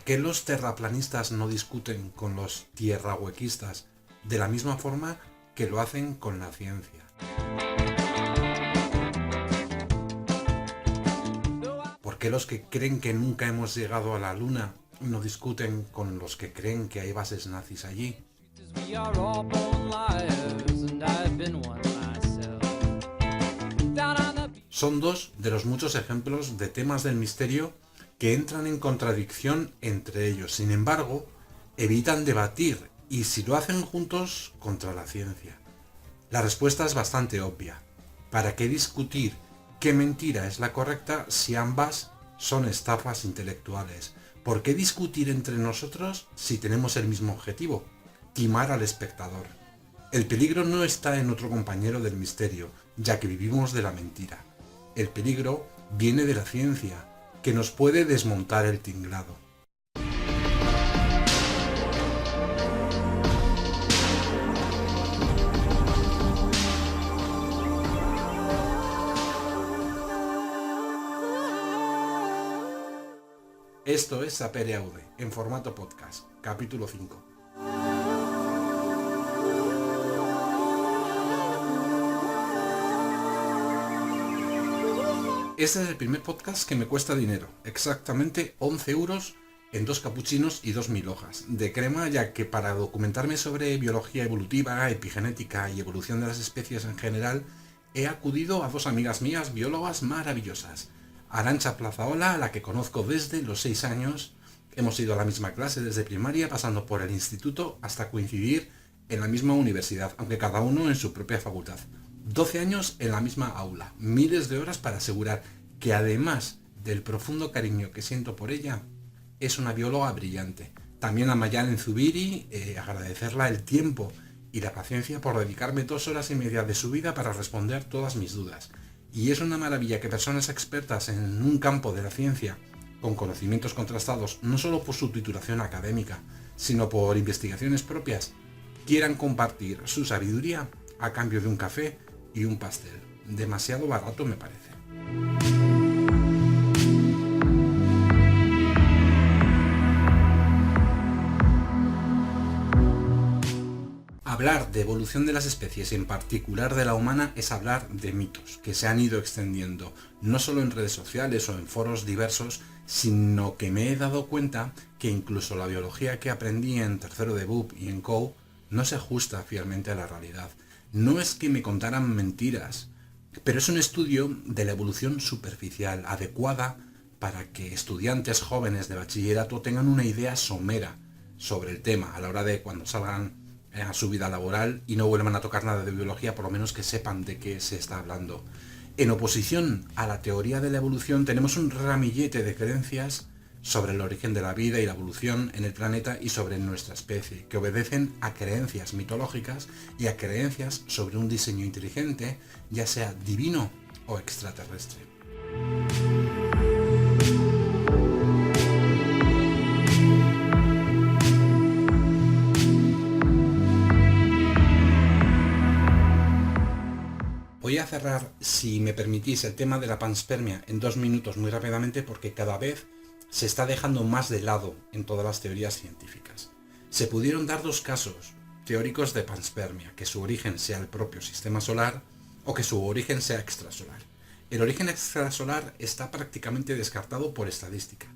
qué los terraplanistas no discuten con los tierrahuequistas de la misma forma que lo hacen con la ciencia? ¿Por qué los que creen que nunca hemos llegado a la luna no discuten con los que creen que hay bases nazis allí? Son dos de los muchos ejemplos de temas del misterio que entran en contradicción entre ellos. Sin embargo, evitan debatir y, si lo hacen juntos, contra la ciencia. La respuesta es bastante obvia. ¿Para qué discutir qué mentira es la correcta si ambas son estafas intelectuales? ¿Por qué discutir entre nosotros si tenemos el mismo objetivo? Timar al espectador. El peligro no está en otro compañero del misterio, ya que vivimos de la mentira. El peligro viene de la ciencia, que nos puede desmontar el tinglado. Esto es Sapere Aude, en formato podcast, capítulo 5. Este es el primer podcast que me cuesta dinero, exactamente 11 euros en 2 capuchinos y 2000 hojas de crema, ya que para documentarme sobre biología evolutiva, epigenética y evolución de las especies en general, he acudido a dos amigas mías biólogas maravillosas. Arantxa Plazaola, a la que conozco desde los 6 años, hemos ido a la misma clase desde primaria, pasando por el instituto hasta coincidir en la misma universidad, aunque cada uno en su propia facultad. 12 años en la misma aula, miles de horas para asegurar que, además del profundo cariño que siento por ella, es una bióloga brillante. También a Mayalen Zubiri, agradecerla el tiempo y la paciencia por dedicarme 2 horas y media de su vida para responder todas mis dudas. Y es una maravilla que personas expertas en un campo de la ciencia, con conocimientos contrastados no solo por su titulación académica, sino por investigaciones propias, quieran compartir su sabiduría a cambio de un café y un pastel. Demasiado barato, me parece. Hablar de evolución de las especies, en particular de la humana, es hablar de mitos que se han ido extendiendo, no solo en redes sociales o en foros diversos, sino que me he dado cuenta que incluso la biología que aprendí en tercero de BUP y en COU no se ajusta fielmente a la realidad. No es que me contaran mentiras, pero es un estudio de la evolución superficial, adecuada para que estudiantes jóvenes de bachillerato tengan una idea somera sobre el tema a la hora de cuando salgan a su vida laboral y no vuelvan a tocar nada de biología, por lo menos que sepan de qué se está hablando. En oposición a la teoría de la evolución tenemos un ramillete de creencias sobre el origen de la vida y la evolución en el planeta y sobre nuestra especie, que obedecen a creencias mitológicas y a creencias sobre un diseño inteligente, ya sea divino o extraterrestre. Voy a cerrar, si me permitís, el tema de la panspermia en 2 minutos muy rápidamente, porque cada vez se está dejando más de lado en todas las teorías científicas. Se pudieron dar 2 casos teóricos de panspermia, que su origen sea el propio sistema solar o que su origen sea extrasolar. El origen extrasolar está prácticamente descartado por estadística.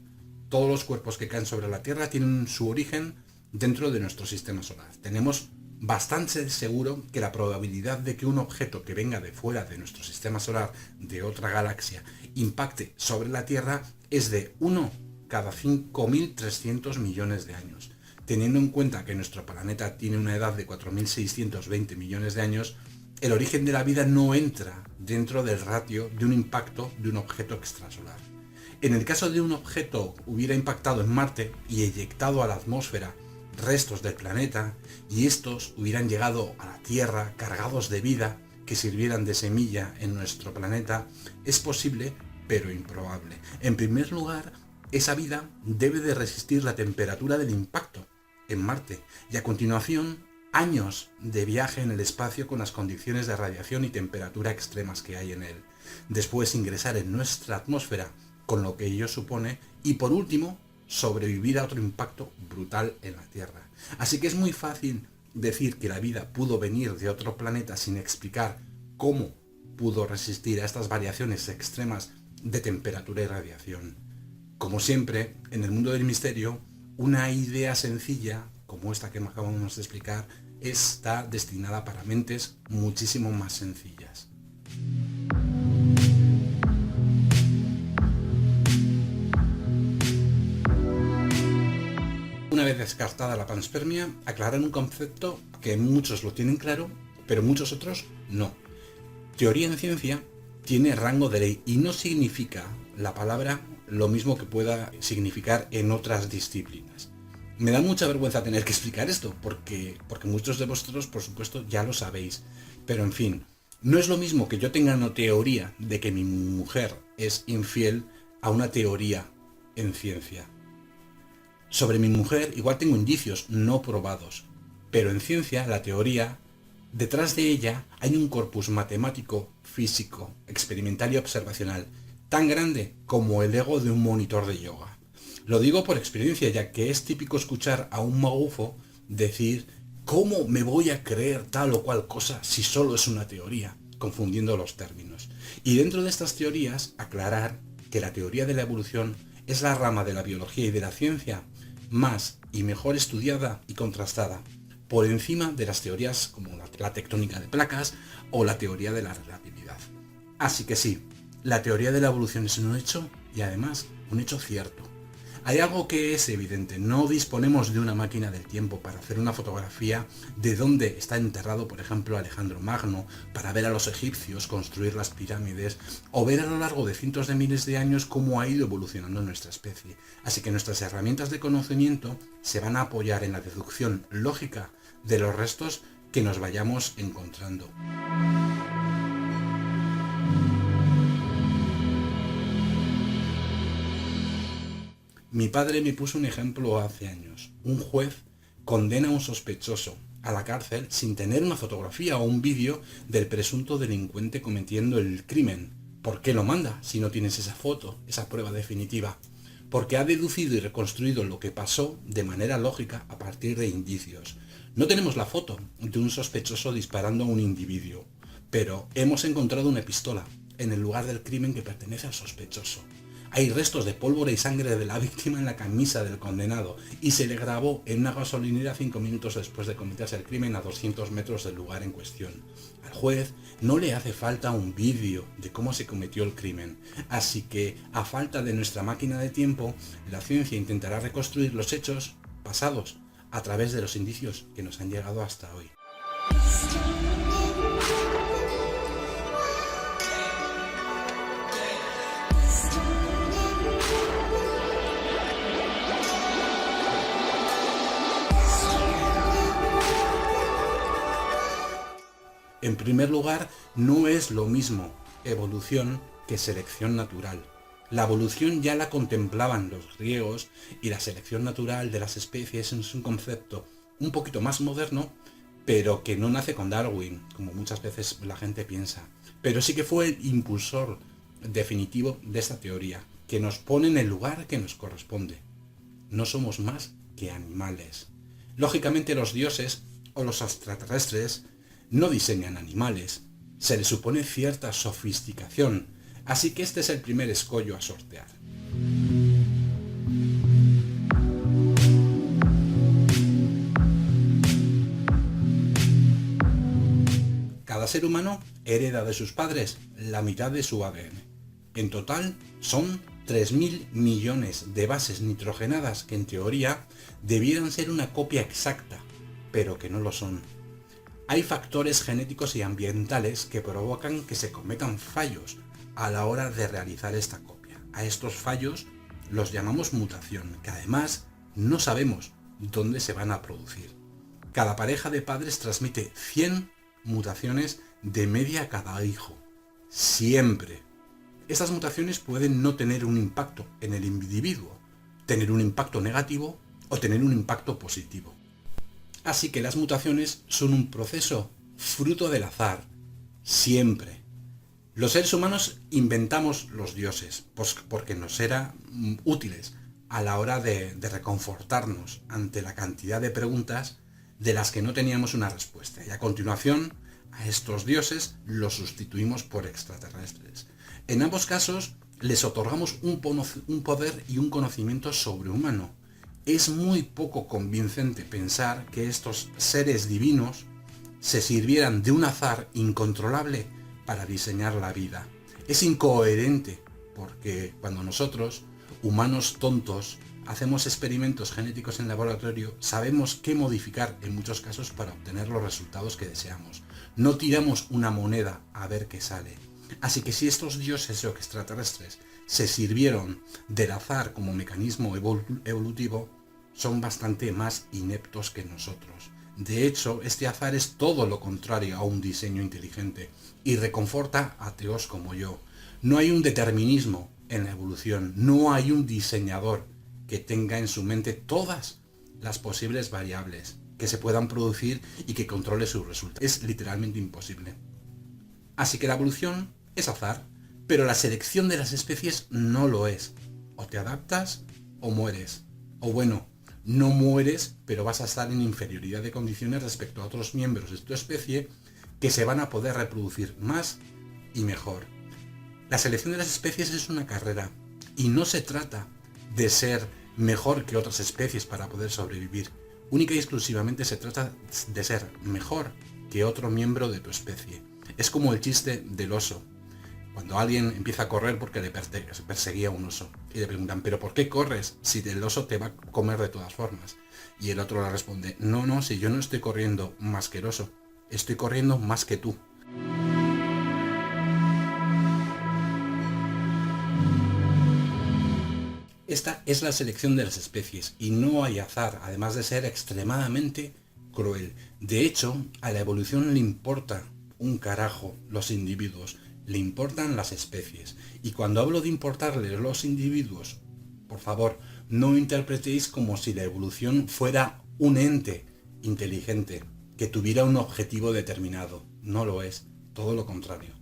Todos los cuerpos que caen sobre la Tierra tienen su origen dentro de nuestro sistema solar. Tenemos bastante seguro que la probabilidad de que un objeto que venga de fuera de nuestro sistema solar, de otra galaxia, impacte sobre la Tierra es de 1 cada 5.300 millones de años. Teniendo en cuenta que nuestro planeta tiene una edad de 4.620 millones de años, el origen de la vida no entra dentro del ratio de un impacto de un objeto extrasolar. En el caso de un objeto hubiera impactado en Marte y eyectado a la atmósfera restos del planeta, y estos hubieran llegado a la Tierra cargados de vida que sirvieran de semilla en nuestro planeta, es posible, pero improbable. En primer lugar, esa vida debe de resistir la temperatura del impacto en Marte, y a continuación, años de viaje en el espacio con las condiciones de radiación y temperatura extremas que hay en él. Después ingresar en nuestra atmósfera, con lo que ello supone, y por último, sobrevivir a otro impacto brutal en la Tierra. Así que es muy fácil decir que la vida pudo venir de otro planeta sin explicar cómo pudo resistir a estas variaciones extremas de temperatura y radiación. Como siempre, en el mundo del misterio, una idea sencilla, como esta que acabamos de explicar, está destinada para mentes muchísimo más sencillas. Una vez descartada la panspermia, aclarar un concepto que muchos lo tienen claro, pero muchos otros no. Teoría en ciencia tiene rango de ley y no significa la palabra lo mismo que pueda significar en otras disciplinas. Me da mucha vergüenza tener que explicar esto, porque muchos de vosotros, por supuesto, ya lo sabéis. Pero en fin, no es lo mismo que yo tenga una teoría de que mi mujer es infiel a una teoría en ciencia. Sobre mi mujer igual tengo indicios no probados, pero en ciencia la teoría, detrás de ella hay un corpus matemático, físico, experimental y observacional, tan grande como el ego de un monitor de yoga. Lo digo por experiencia, ya que es típico escuchar a un magufo decir ¿cómo me voy a creer tal o cual cosa si solo es una teoría?, confundiendo los términos. Y dentro de estas teorías, aclarar que la teoría de la evolución es la rama de la biología y de la ciencia más y mejor estudiada y contrastada, por encima de las teorías como la tectónica de placas o la teoría de la relatividad. Así que sí, la teoría de la evolución es un hecho y además un hecho cierto. Hay algo que es evidente, no disponemos de una máquina del tiempo para hacer una fotografía de dónde está enterrado, por ejemplo, Alejandro Magno, para ver a los egipcios construir las pirámides, o ver a lo largo de cientos de miles de años cómo ha ido evolucionando nuestra especie. Así que nuestras herramientas de conocimiento se van a apoyar en la deducción lógica de los restos que nos vayamos encontrando. Mi padre me puso un ejemplo hace años. Un juez condena a un sospechoso a la cárcel sin tener una fotografía o un vídeo del presunto delincuente cometiendo el crimen. ¿Por qué lo manda si no tienes esa foto, esa prueba definitiva? Porque ha deducido y reconstruido lo que pasó de manera lógica a partir de indicios. No tenemos la foto de un sospechoso disparando a un individuo, pero hemos encontrado una pistola en el lugar del crimen que pertenece al sospechoso. Hay restos de pólvora y sangre de la víctima en la camisa del condenado y se le grabó en una gasolinera 5 minutos después de cometerse el crimen a 200 metros del lugar en cuestión. Al juez no le hace falta un vídeo de cómo se cometió el crimen, así que a falta de nuestra máquina de tiempo, la ciencia intentará reconstruir los hechos pasados a través de los indicios que nos han llegado hasta hoy. En primer lugar, no es lo mismo evolución que selección natural. La evolución ya la contemplaban los griegos y la selección natural de las especies es un concepto un poquito más moderno, pero que no nace con Darwin, como muchas veces la gente piensa. Pero sí que fue el impulsor definitivo de esta teoría, que nos pone en el lugar que nos corresponde. No somos más que animales. Lógicamente los dioses o los extraterrestres no diseñan animales, se les supone cierta sofisticación, así que este es el primer escollo a sortear. Cada ser humano hereda de sus padres la mitad de su ADN. En total son 3.000 millones de bases nitrogenadas que en teoría debieran ser una copia exacta, pero que no lo son. Hay factores genéticos y ambientales que provocan que se cometan fallos a la hora de realizar esta copia. A estos fallos los llamamos mutación, que además no sabemos dónde se van a producir. Cada pareja de padres transmite 100 mutaciones de media a cada hijo. Siempre. Estas mutaciones pueden no tener un impacto en el individuo, tener un impacto negativo o tener un impacto positivo. Así que las mutaciones son un proceso fruto del azar, siempre. Los seres humanos inventamos los dioses, porque nos eran útiles a la hora de reconfortarnos ante la cantidad de preguntas de las que no teníamos una respuesta. Y a continuación, a estos dioses los sustituimos por extraterrestres. En ambos casos, les otorgamos un poder y un conocimiento sobrehumano. Es muy poco convincente pensar que estos seres divinos se sirvieran de un azar incontrolable para diseñar la vida. Es incoherente porque cuando nosotros, humanos tontos, hacemos experimentos genéticos en laboratorio, sabemos qué modificar en muchos casos para obtener los resultados que deseamos. No tiramos una moneda a ver qué sale. Así que si estos dioses o extraterrestres se sirvieron del azar como mecanismo evolutivo, son bastante más ineptos que nosotros. De hecho, este azar es todo lo contrario a un diseño inteligente y reconforta a ateos como yo. No hay un determinismo en la evolución, no hay un diseñador que tenga en su mente todas las posibles variables que se puedan producir y que controle sus resultados. Es literalmente imposible. Así que la evolución es azar, pero la selección de las especies no lo es. O te adaptas o mueres. O bueno, no mueres, pero vas a estar en inferioridad de condiciones respecto a otros miembros de tu especie que se van a poder reproducir más y mejor. La selección de las especies es una carrera y no se trata de ser mejor que otras especies para poder sobrevivir. Única y exclusivamente se trata de ser mejor que otro miembro de tu especie. Es como el chiste del oso. Cuando alguien empieza a correr porque le perseguía un oso y le preguntan, ¿pero por qué corres si el oso te va a comer de todas formas? Y el otro le responde, no, si yo no estoy corriendo más que el oso, estoy corriendo más que tú. Esta es la selección de las especies y no hay azar, además de ser extremadamente cruel. De hecho, a la evolución le importa un carajo los individuos, le importan las especies. Y cuando hablo de importarle los individuos, por favor, no interpretéis como si la evolución fuera un ente inteligente, que tuviera un objetivo determinado. No lo es, todo lo contrario.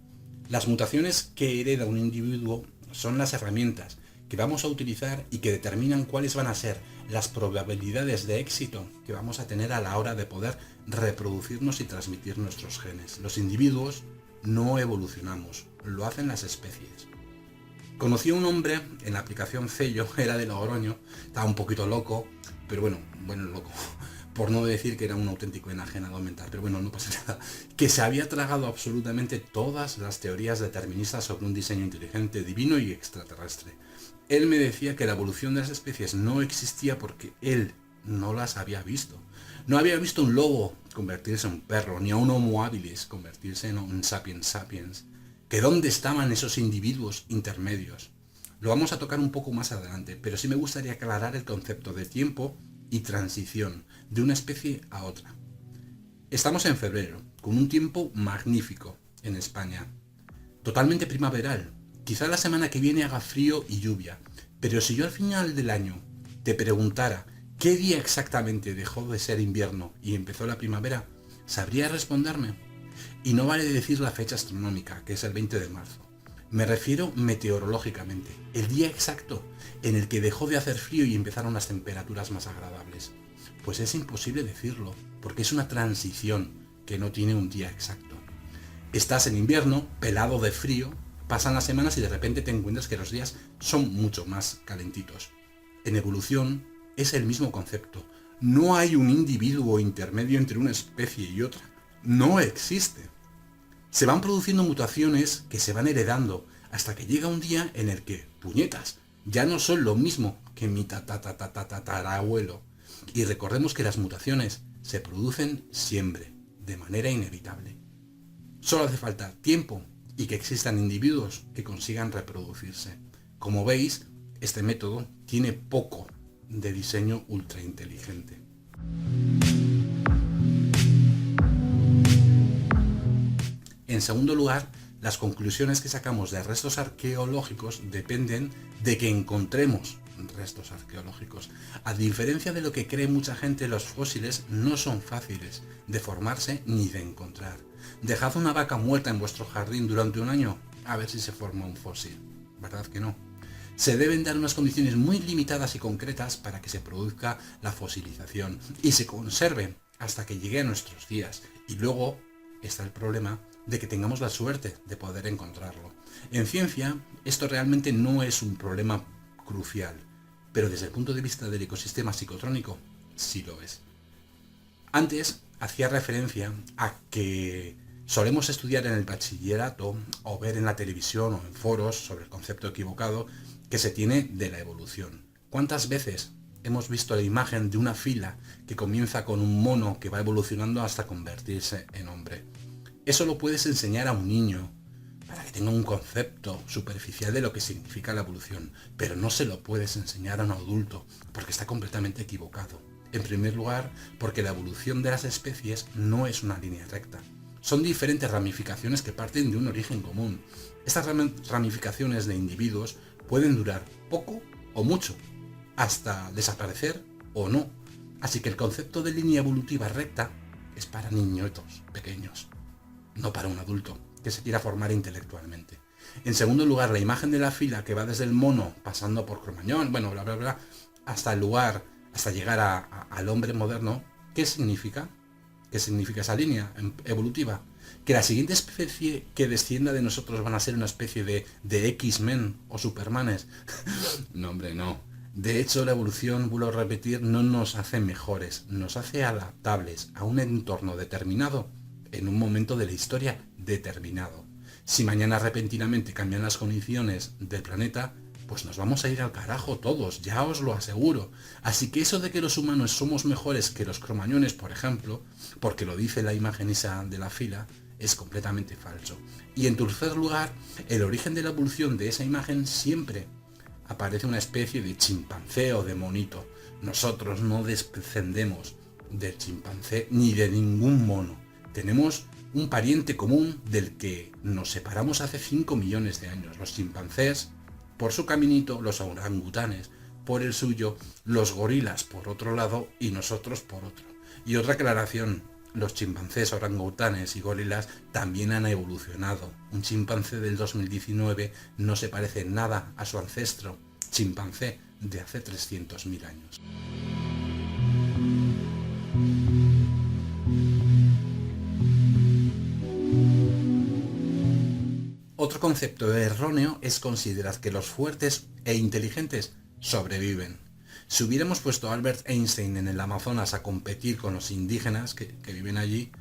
Las mutaciones que hereda un individuo son las herramientas que vamos a utilizar y que determinan cuáles van a ser las probabilidades de éxito que vamos a tener a la hora de poder reproducirnos y transmitir nuestros genes. Los individuos no evolucionamos, lo hacen las especies. Conocí a un hombre en la aplicación Cello, era de Logroño, estaba un poquito loco, pero bueno, loco, por no decir que era un auténtico enajenado mental, pero bueno, no pasa nada, que se había tragado absolutamente todas las teorías deterministas sobre un diseño inteligente, divino y extraterrestre. Él me decía que la evolución de las especies no existía porque él no las había visto. No había visto un lobo convertirse en un perro, ni a un Homo habilis convertirse en un sapiens sapiens. ¿Que dónde estaban esos individuos intermedios? Lo vamos a tocar un poco más adelante, pero sí me gustaría aclarar el concepto de tiempo y transición de una especie a otra. Estamos en febrero, con un tiempo magnífico en España, totalmente primaveral. Quizá la semana que viene haga frío y lluvia, pero si yo al final del año te preguntara qué día exactamente dejó de ser invierno y empezó la primavera, ¿sabrías responderme? Y no vale decir la fecha astronómica, que es el 20 de marzo. Me refiero meteorológicamente, el día exacto en el que dejó de hacer frío y empezaron las temperaturas más agradables. Pues es imposible decirlo, porque es una transición que no tiene un día exacto. Estás en invierno, pelado de frío, pasan las semanas y de repente te encuentras que los días son mucho más calentitos. En evolución es el mismo concepto. No hay un individuo intermedio entre una especie y otra. No existe. Se van produciendo mutaciones que se van heredando hasta que llega un día en el que, puñetas, ya no son lo mismo que mi tatarabuelo. Y recordemos que las mutaciones se producen siempre, de manera inevitable. Solo hace falta tiempo y que existan individuos que consigan reproducirse. Como veis, este método tiene poco de diseño ultrainteligente. En segundo lugar, las conclusiones que sacamos de restos arqueológicos dependen de que encontremos restos arqueológicos. A diferencia de lo que cree mucha gente, los fósiles no son fáciles de formarse ni de encontrar. Dejad una vaca muerta en vuestro jardín durante un año, a ver si se forma un fósil. ¿Verdad que no? Se deben dar unas condiciones muy limitadas y concretas para que se produzca la fosilización y se conserve hasta que llegue a nuestros días. Y luego está el problema de que tengamos la suerte de poder encontrarlo. En ciencia, esto realmente no es un problema crucial, pero desde el punto de vista del ecosistema psicotrónico, sí lo es. Antes hacía referencia a que solemos estudiar en el bachillerato o ver en la televisión o en foros sobre el concepto equivocado que se tiene de la evolución. ¿Cuántas veces hemos visto la imagen de una fila que comienza con un mono que va evolucionando hasta convertirse en hombre? Eso lo puedes enseñar a un niño para que tenga un concepto superficial de lo que significa la evolución, pero no se lo puedes enseñar a un adulto porque está completamente equivocado. En primer lugar, porque la evolución de las especies no es una línea recta. Son diferentes ramificaciones que parten de un origen común. Estas ramificaciones de individuos pueden durar poco o mucho, hasta desaparecer o no. Así que el concepto de línea evolutiva recta es para niñotos pequeños, no para un adulto que se quiera formar intelectualmente. En segundo lugar, la imagen de la fila que va desde el mono, pasando por Cromañón, bueno, bla, bla, bla, hasta el lugar, hasta llegar al hombre moderno, ¿qué significa? ¿Qué significa esa línea evolutiva? Que la siguiente especie que descienda de nosotros van a ser una especie de X-Men o Supermanes. No, hombre, no. De hecho, la evolución, vuelvo a repetir, no nos hace mejores, nos hace adaptables a un entorno determinado en un momento de la historia determinado. Si mañana repentinamente cambian las condiciones del planeta, pues nos vamos a ir al carajo todos, ya os lo aseguro. Así que eso de que los humanos somos mejores que los cromañones, por ejemplo, porque lo dice la imagen esa de la fila, es completamente falso. Y en tercer lugar, el origen de la evolución de esa imagen siempre aparece una especie de chimpancé o de monito. Nosotros no descendemos del chimpancé ni de ningún mono. Tenemos un pariente común del que nos separamos hace 5 millones de años. Los chimpancés por su caminito, los orangutanes por el suyo, los gorilas por otro lado y nosotros por otro. Y otra aclaración, los chimpancés, orangutanes y gorilas también han evolucionado. Un chimpancé del 2019 no se parece en nada a su ancestro chimpancé de hace 300.000 años. Otro concepto erróneo es considerar que los fuertes e inteligentes sobreviven. Si hubiéramos puesto a Albert Einstein en el Amazonas a competir con los indígenas que viven allí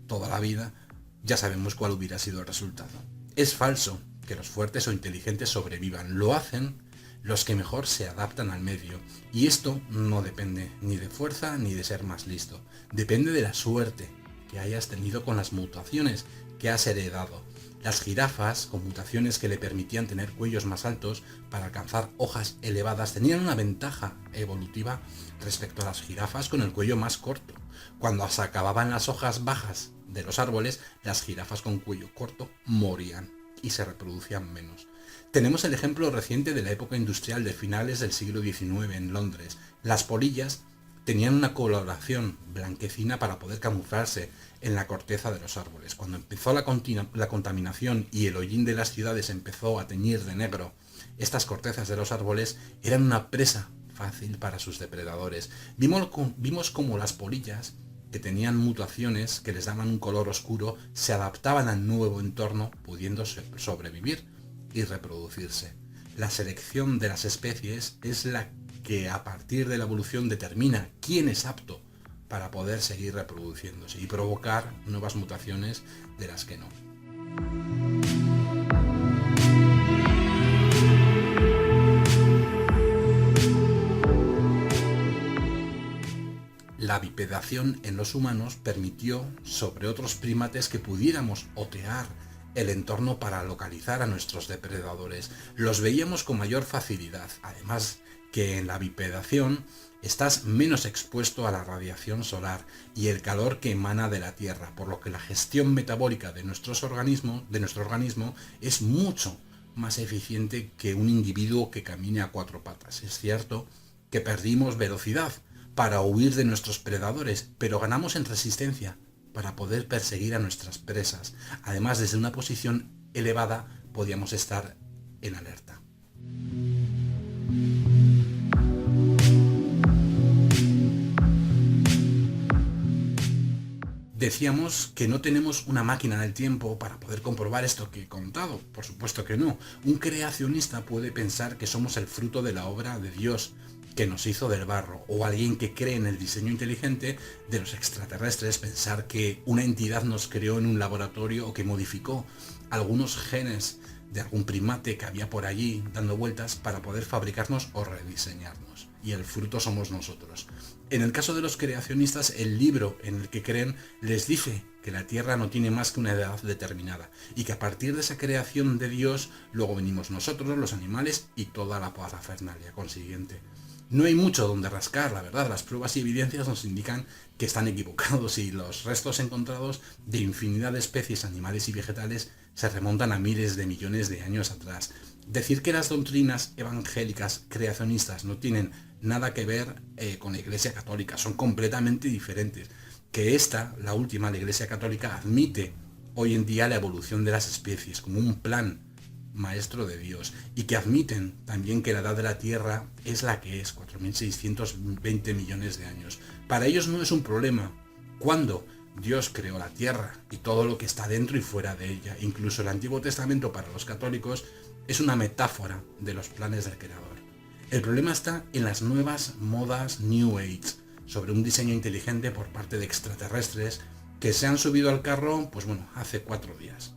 toda la vida, ya sabemos cuál hubiera sido el resultado. Es falso que los fuertes o inteligentes sobrevivan. Lo hacen los que mejor se adaptan al medio. Y esto no depende ni de fuerza ni de ser más listo. Depende de la suerte que hayas tenido con las mutaciones que has heredado. Las jirafas, con mutaciones que le permitían tener cuellos más altos para alcanzar hojas elevadas, tenían una ventaja evolutiva respecto a las jirafas con el cuello más corto. Cuando se acababan las hojas bajas de los árboles, las jirafas con cuello corto morían y se reproducían menos. Tenemos el ejemplo reciente de la época industrial de finales del siglo XIX en Londres. Las polillas tenían una coloración blanquecina para poder camuflarse en la corteza de los árboles. Cuando empezó la contaminación y el hollín de las ciudades empezó a teñir de negro estas cortezas de los árboles, eran una presa fácil para sus depredadores. Vimos como las polillas, que tenían mutaciones que les daban un color oscuro, se adaptaban al nuevo entorno, pudiendo sobrevivir y reproducirse. La selección de las especies es la que a partir de la evolución determina quién es apto para poder seguir reproduciéndose y provocar nuevas mutaciones de las que no. La bipedación en los humanos permitió sobre otros primates que pudiéramos otear el entorno para localizar a nuestros depredadores. Los veíamos con mayor facilidad, además que en la bipedación estás menos expuesto a la radiación solar y el calor que emana de la Tierra, por lo que la gestión metabólica de nuestro organismo es mucho más eficiente que un individuo que camine a 4 patas. Es cierto que perdimos velocidad para huir de nuestros predadores, pero ganamos en resistencia para poder perseguir a nuestras presas. Además, desde una posición elevada podíamos estar en alerta. Decíamos que no tenemos una máquina del tiempo para poder comprobar esto que he contado. Por supuesto que no. Un creacionista puede pensar que somos el fruto de la obra de Dios, que nos hizo del barro, o alguien que cree en el diseño inteligente de los extraterrestres pensar que una entidad nos creó en un laboratorio o que modificó algunos genes de algún primate que había por allí dando vueltas para poder fabricarnos o rediseñarnos. Y el fruto somos nosotros. En el caso de los creacionistas, el libro en el que creen les dice que la Tierra no tiene más que una edad determinada y que a partir de esa creación de Dios luego venimos nosotros, los animales y toda la parafernalia consiguiente. No hay mucho donde rascar, la verdad. Las pruebas y evidencias nos indican que están equivocados y los restos encontrados de infinidad de especies animales y vegetales se remontan a miles de millones de años atrás. Decir que las doctrinas evangélicas creacionistas no tienen nada que ver con la Iglesia Católica, son completamente diferentes. Que esta, la última, la Iglesia Católica, admite hoy en día la evolución de las especies como un plan maestro de Dios, y que admiten también que la edad de la Tierra es la que es, 4.620 millones de años. Para ellos no es un problema cuando Dios creó la Tierra y todo lo que está dentro y fuera de ella. Incluso el Antiguo Testamento para los católicos es una metáfora de los planes del Creador. El problema está en las nuevas modas New Age sobre un diseño inteligente por parte de extraterrestres que se han subido al carro, pues bueno, hace 4 días.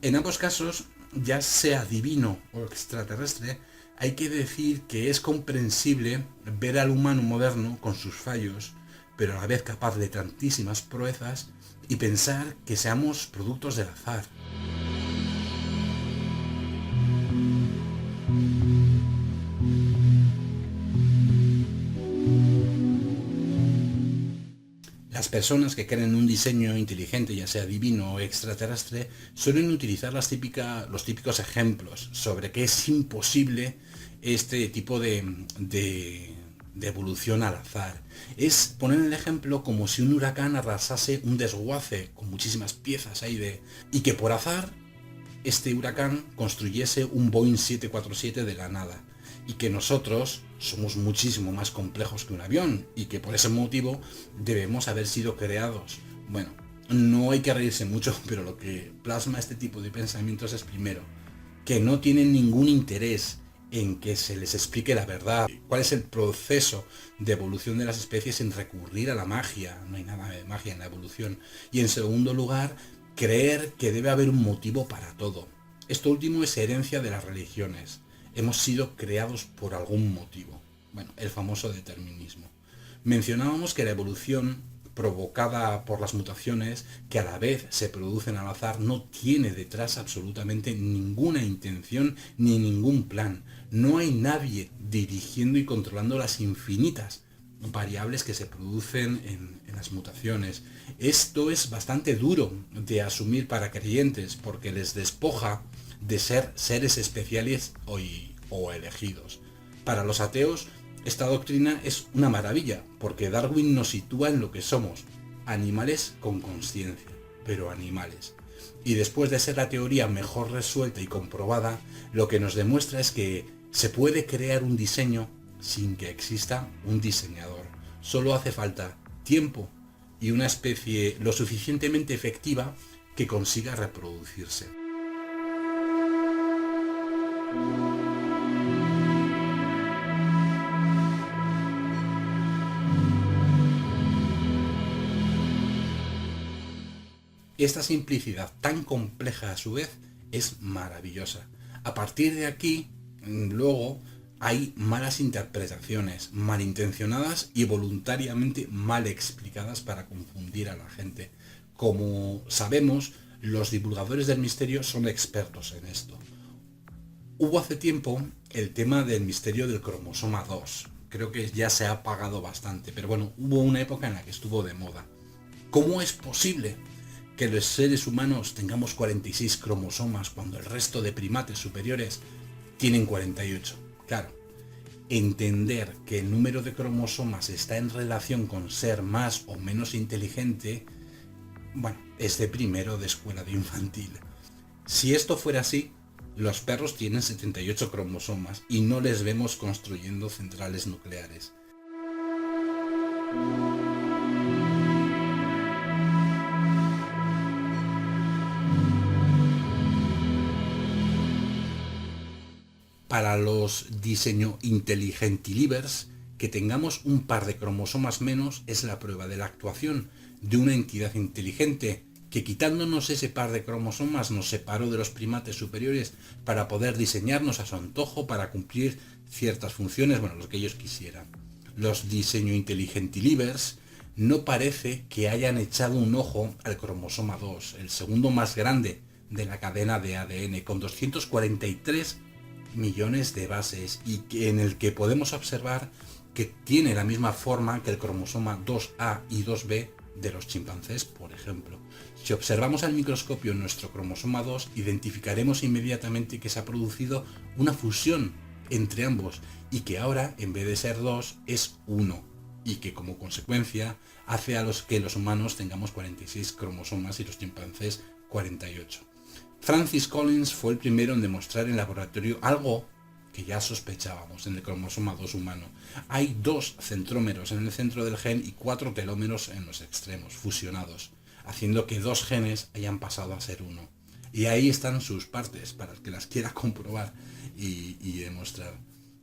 En ambos casos, ya sea divino o extraterrestre, hay que decir que es comprensible ver al humano moderno con sus fallos, pero a la vez capaz de tantísimas proezas, y pensar que seamos productos del azar. Las personas que creen en un diseño inteligente, ya sea divino o extraterrestre, suelen utilizar los típicos ejemplos sobre que es imposible este tipo de evolución al azar. Es poner el ejemplo como si un huracán arrasase un desguace con muchísimas piezas ahí y que por azar este huracán construyese un Boeing 747 de la nada, y que nosotros somos muchísimo más complejos que un avión y que por ese motivo debemos haber sido creados. Bueno, no hay que reírse mucho, pero lo que plasma este tipo de pensamientos es, primero, que no tienen ningún interés en que se les explique la verdad, cuál es el proceso de evolución de las especies sin recurrir a la magia. No hay nada de magia en la evolución. Y en segundo lugar, creer que debe haber un motivo para todo. Esto último es herencia de las religiones. Hemos sido creados por algún motivo. Bueno, el famoso determinismo. Mencionábamos que la evolución provocada por las mutaciones, que a la vez se producen al azar, no tiene detrás absolutamente ninguna intención ni ningún plan. No hay nadie dirigiendo y controlando las infinitas variables que se producen en las mutaciones. Esto es bastante duro de asumir para creyentes porque les despoja de ser seres especiales o elegidos. Para los ateos, esta doctrina es una maravilla, porque Darwin nos sitúa en lo que somos, animales con conciencia, pero animales. Y después de ser la teoría mejor resuelta y comprobada, lo que nos demuestra es que se puede crear un diseño sin que exista un diseñador. Solo hace falta tiempo y una especie lo suficientemente efectiva que consiga reproducirse. Esta simplicidad tan compleja a su vez es maravillosa. A partir de aquí, luego, hay malas interpretaciones, malintencionadas y voluntariamente mal explicadas para confundir a la gente. Como sabemos, los divulgadores del misterio son expertos en esto. Hubo hace tiempo el tema del misterio del cromosoma 2. Creo que ya se ha apagado bastante, pero bueno, hubo una época en la que estuvo de moda. ¿Cómo es posible que los seres humanos tengamos 46 cromosomas cuando el resto de primates superiores tienen 48? Claro, entender que el número de cromosomas está en relación con ser más o menos inteligente, bueno, es de primero de escuela de infantil. Si esto fuera así, los perros tienen 78 cromosomas y no les vemos construyendo centrales nucleares. para los diseño intelligent-livers, que tengamos un par de cromosomas menos es la prueba de la actuación de una entidad inteligente que, quitándonos ese par de cromosomas, nos separó de los primates superiores para poder diseñarnos a su antojo para cumplir ciertas funciones, bueno, lo que ellos quisieran. Los diseño intelligent-livers no parece que hayan echado un ojo al cromosoma 2, el segundo más grande de la cadena de ADN, con 243 millones de bases, y en el que podemos observar que tiene la misma forma que el cromosoma 2A y 2B de los chimpancés, por ejemplo. Si observamos al microscopio nuestro cromosoma 2, identificaremos inmediatamente que se ha producido una fusión entre ambos y que ahora, en vez de ser 2, es 1, y que como consecuencia hace a que los humanos tengamos 46 cromosomas y los chimpancés 48. Francis Collins fue el primero en demostrar en laboratorio algo que ya sospechábamos en el cromosoma 2 humano. Hay 2 centrómeros en el centro del gen y 4 telómeros en los extremos, fusionados, haciendo que 2 genes hayan pasado a ser 1. Y ahí están sus partes, para el que las quiera comprobar y demostrar.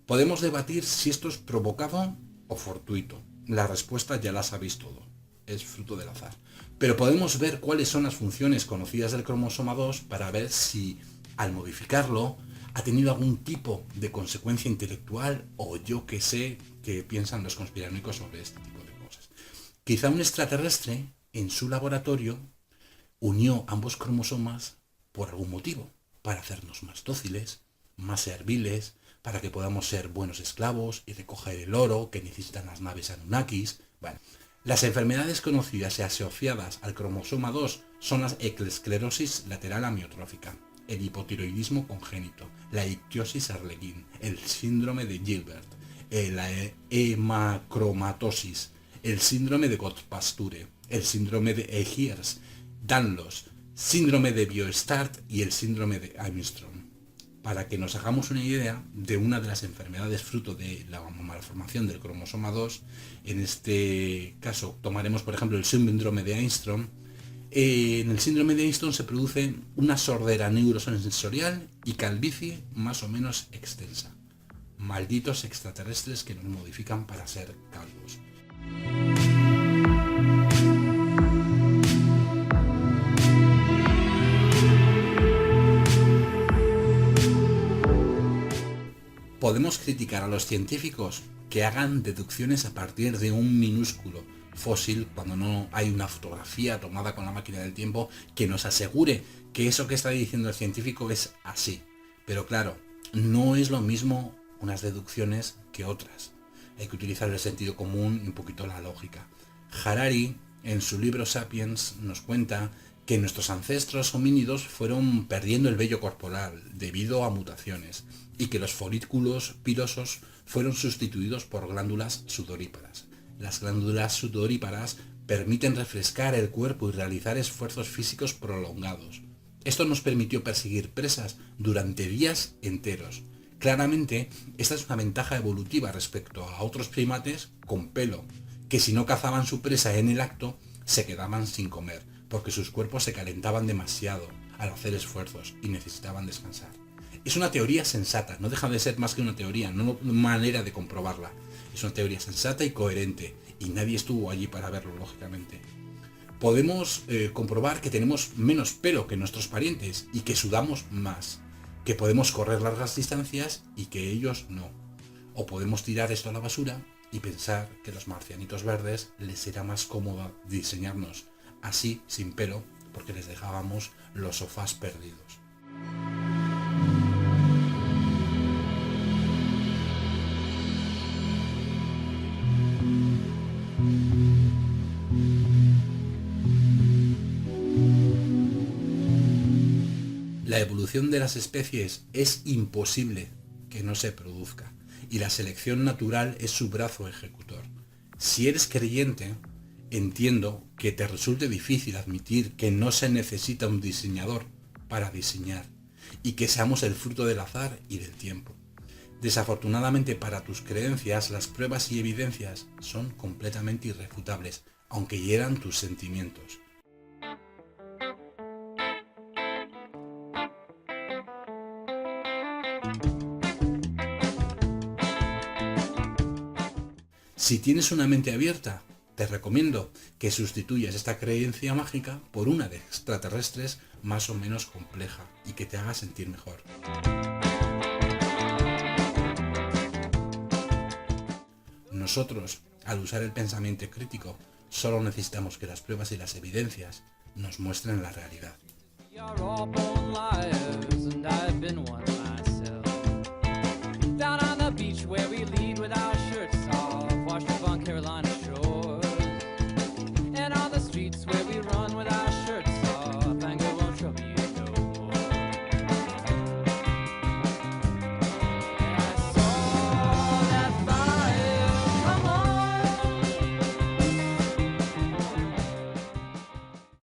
Podemos debatir si esto es provocado o fortuito. La respuesta ya la sabéis todo. Es fruto del azar. Pero podemos ver cuáles son las funciones conocidas del cromosoma 2 para ver si, al modificarlo, ha tenido algún tipo de consecuencia intelectual o yo que sé qué piensan los conspiranoicos sobre este tipo de cosas. Quizá un extraterrestre en su laboratorio unió ambos cromosomas por algún motivo, para hacernos más dóciles, más serviles, para que podamos ser buenos esclavos y recoger el oro que necesitan las naves Anunnakis. Bueno, las enfermedades conocidas y asociadas al cromosoma 2 son la esclerosis lateral amiotrófica, el hipotiroidismo congénito, la ictiosis Arlequín, el síndrome de Gilbert, la hemacromatosis, el síndrome de Gottpasture, el síndrome de Ehlers-Danlos, síndrome de Bioestart y el síndrome de Armstrong. Para que nos hagamos una idea de una de las enfermedades fruto de la malformación del cromosoma 2, en este caso tomaremos por ejemplo el síndrome de Armstrong. En el síndrome de Armstrong se produce una sordera neurosensorial y calvicie más o menos extensa. Malditos extraterrestres que nos modifican para ser calvos. Podemos criticar a los científicos que hagan deducciones a partir de un minúsculo fósil cuando no hay una fotografía tomada con la máquina del tiempo que nos asegure que eso que está diciendo el científico es así. Pero claro, no es lo mismo unas deducciones que otras. Hay que utilizar el sentido común y un poquito la lógica. Harari, en su libro Sapiens, nos cuenta que nuestros ancestros homínidos fueron perdiendo el vello corporal debido a mutaciones y que los folículos pilosos fueron sustituidos por glándulas sudoríparas. Las glándulas sudoríparas permiten refrescar el cuerpo y realizar esfuerzos físicos prolongados. Esto nos permitió perseguir presas durante días enteros. Claramente, esta es una ventaja evolutiva respecto a otros primates con pelo, que si no cazaban su presa en el acto, se quedaban sin comer, porque sus cuerpos se calentaban demasiado al hacer esfuerzos y necesitaban descansar. Es una teoría sensata, no deja de ser más que una teoría, no una manera de comprobarla. Es una teoría sensata y coherente, y nadie estuvo allí para verlo, lógicamente. Podemos comprobar que tenemos menos pelo que nuestros parientes y que sudamos más, que podemos correr largas distancias y que ellos no. O podemos tirar esto a la basura y pensar que a los marcianitos verdes les será más cómodo diseñarnos así, sin pelo, porque les dejábamos los sofás perdidos. La evolución de las especies es imposible que no se produzca, y la selección natural es su brazo ejecutor. Si eres creyente, entiendo que te resulte difícil admitir que no se necesita un diseñador para diseñar, y que seamos el fruto del azar y del tiempo. Desafortunadamente para tus creencias, las pruebas y evidencias son completamente irrefutables, aunque hieran tus sentimientos. Si tienes una mente abierta, te recomiendo que sustituyas esta creencia mágica por una de extraterrestres más o menos compleja y que te haga sentir mejor. Nosotros, al usar el pensamiento crítico, solo necesitamos que las pruebas y las evidencias nos muestren la realidad. Carolina shores and on the streets where